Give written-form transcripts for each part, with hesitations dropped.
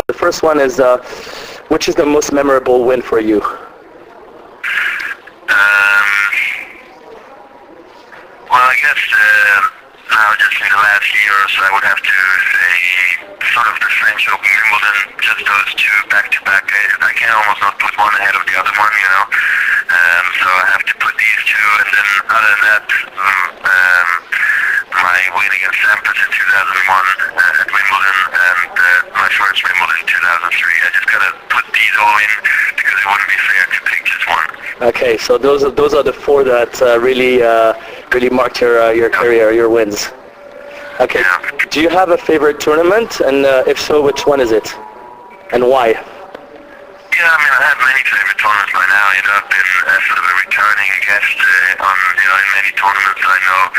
The first one is, which is the most memorable win for you? Well, I guess now just in the last year or so, I would have to say sort of the French Open, Wimbledon, just those two back-to-back. I can almost not put one ahead of the other one, you know. So I have to put these two, and then other than that, my win against Sampras in 2001 at Wimbledon, and my first Wimbledon in 2003. I just gotta put these all in because it wouldn't be fair to pick just one. Okay, so those are the four that really marked your career, your wins. Okay, do you have a favorite tournament, and if so, which one is it, and why? Yeah, I mean, I have many favorite tournaments by now. You know, I've been sort of a returning guest in many tournaments. I know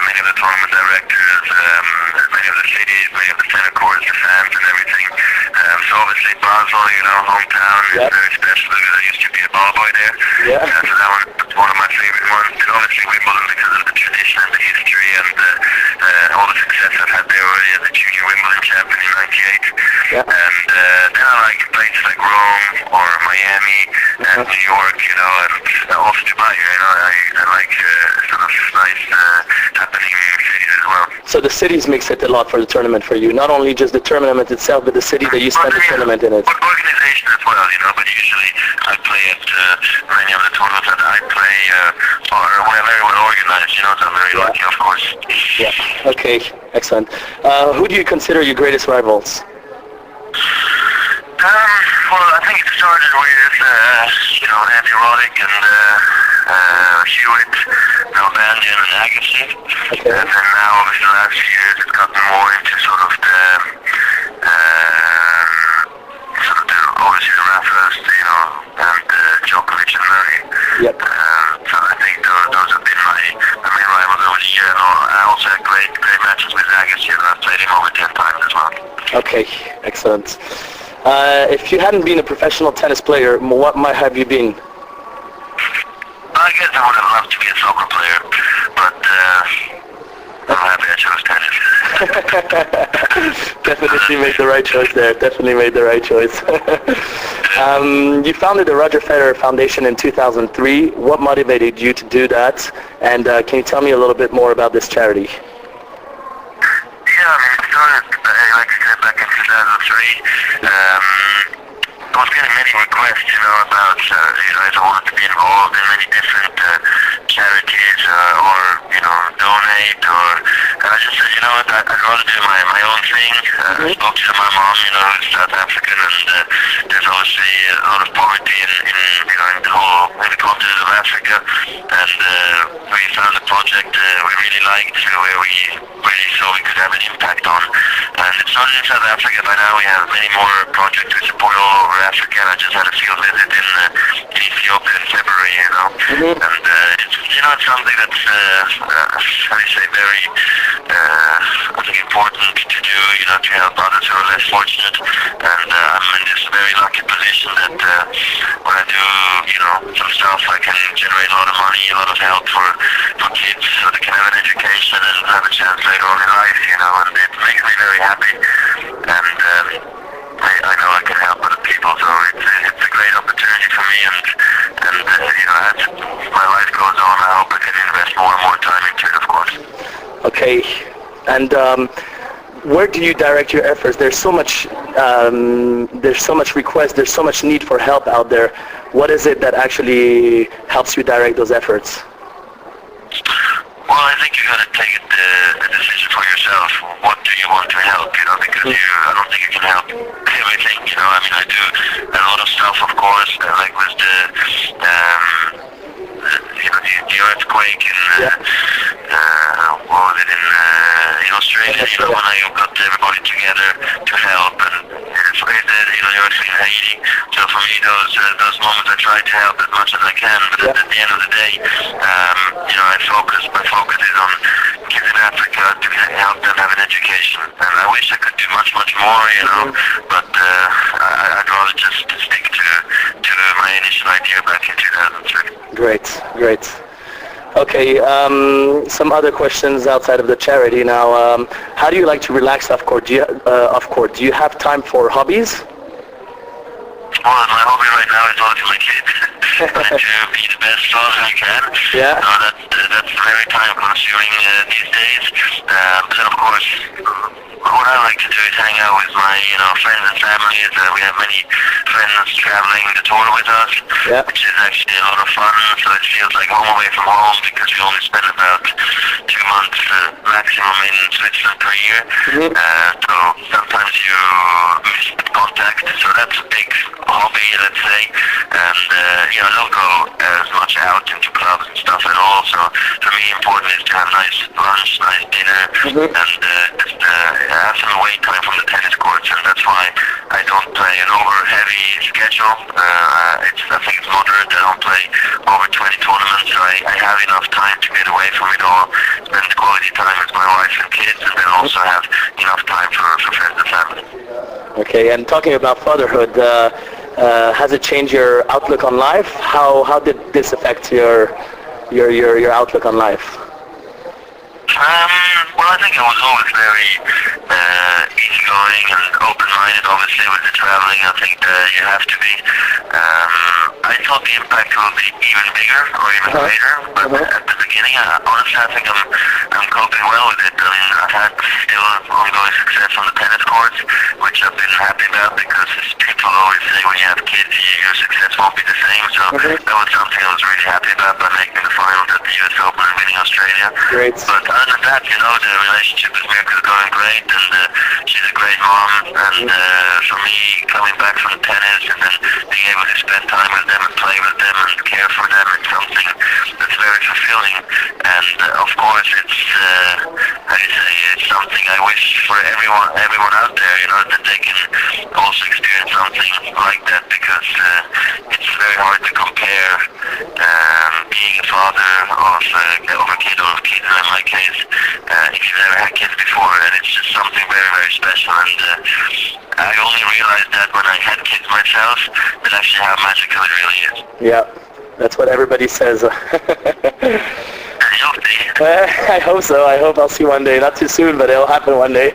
many of the tournament directors, many of the cities, many of the tennis courts, the fans, and everything. So obviously Basel, you know, hometown, is very special because I used to be a ball boy there. Yeah. So that one of my favorite ones. And obviously Wimbledon because of the tradition and the history and all the success I've had there already as a junior Wimbledon champion in '98. Yeah. And then I like places like Rome or Miami and New York, you know, and also Dubai. You know, I like sort of nice happening cities as well. So the cities makes it a lot for the tournament for you. Not only just the tournament itself, but the city that you spend the tournament in it. But organization as well, you know. But usually I play at many of the tournaments that I play are very well organized. You know, so I'm very lucky, of course. Yeah. Okay. Excellent. Who do you consider your greatest rivals? Well, I think it started with, Andy Roddick and Hewitt, Nalbandian and Agassi. Okay. And then now, obviously, the last few years, it's gotten more into sort of the obviously the Raffas, you know, and Djokovic and Murray. Yep. So I think those have been my main rivals over the year. And I also had great matches with Agassi, and I've played him over 10 times as well. Okay. Excellent. If you hadn't been a professional tennis player, what might have you been? I guess I would have loved to be a soccer player, but I'm happy I chose tennis. Definitely made the right choice there. Definitely made the right choice. You founded the Roger Federer Foundation in 2003. What motivated you to do that? And can you tell me a little bit more about this charity? Yeah, I mean, it started, like I said, back in 2003. I was getting many requests, you know, about, if I wanted to be involved in many different charities or, you know, donate and I just said, you know what, I'd rather do my own thing. I spoke to my mom, you know, who's South African, and there's obviously a lot of poverty in the continent of Africa, and we found a project we really liked, where we really saw we could have an impact on. And it started in South Africa. By now we have many more projects we support all over Africa. I just had a field visit in Ethiopia in February, you know. And it's, you know, it's something that's, how do you say, very, I think important to do, you know, to help others who are less fortunate. And I'm in this very lucky position that when I do, you know, some stuff, I can generate a lot of money, a lot of help for kids so they can have an education and have a chance later on in life, you know, and it makes me very happy. And I know I can help other people, so it's a great opportunity for me, and you know, as my life goes on, I hope I can invest more and more time into it, of course. Okay, and where do you direct your efforts? There's so much request, there's so much need for help out there. What is it that actually helps you direct those efforts? Well, I think you got to take the decision for yourself. What do you want to help? You know, because I don't think you can help everything. You know, I mean, I do a lot of stuff, of course, like with the earthquake in what was it in Australia? You know, when I got everybody together to help, and the earthquake in Haiti. So for me, those moments, I try to help as much as I can. But at the end of the day, my focus is on kids in Africa to help them have an education. And I wish I could do much more, you know. But I'd rather just stick to my initial idea back in 2003. Great. Okay, some other questions outside of the charity now. How do you like to relax off court? Do you have time for hobbies? Well, my hobby right now is talking to my kids. Trying to be the best father I can. Yeah. So that's very time consuming these days. But then of course, what I like to do is hang out with my, friends and families. We have many friends traveling the tour with us, Yeah. which is actually a lot of fun. So it feels like home away from home because we only spend about 2 months maximum in Switzerland per year. Mhm. So sometimes you miss contact. So that's a big hobby, let's say. And I don't go as much out into clubs and stuff at all. So for me, important is to have nice lunch, nice dinner, Mhm. and just have some away time from the tennis courts. And that's why I don't play an over-heavy schedule. I think it's moderate. I don't play over 20 tournaments. So I have enough time to get away from it all, spend quality time with my wife and kids, and then also have enough time for friends and family. Okay, and talking about fatherhood, has it changed your outlook on life? How did this affect your outlook on life? Well, I think I was always very easygoing and open-minded. Obviously, with the traveling, I think you have to be. I thought the impact would be even bigger or even greater, but at the beginning, honestly, I think I'm coping well with it. I mean, I've had still ongoing success on the tennis courts, which I've been happy about because people always say when you have kids, your success won't be the same. So that was something I was really happy about by making the finals at the US Open and winning Australia. Great. But other than that, the relationship with Mirka is going great, and she's a great mom. And for me, coming back from tennis and then being able to spend time with them and play with them and care for them, it's something that's very fulfilling. And of course, it's it's something I wish for everyone out there, that they can also experience something like that, because it's very hard to compare being a father of a kid or of kids, in my case, if you've never had kids before, and it's just something very, very special. And I only realized that when I had kids myself, that actually how magical it really is. Yeah, that's what everybody says. I hope so. I hope I'll see one day. Not too soon, but it'll happen one day.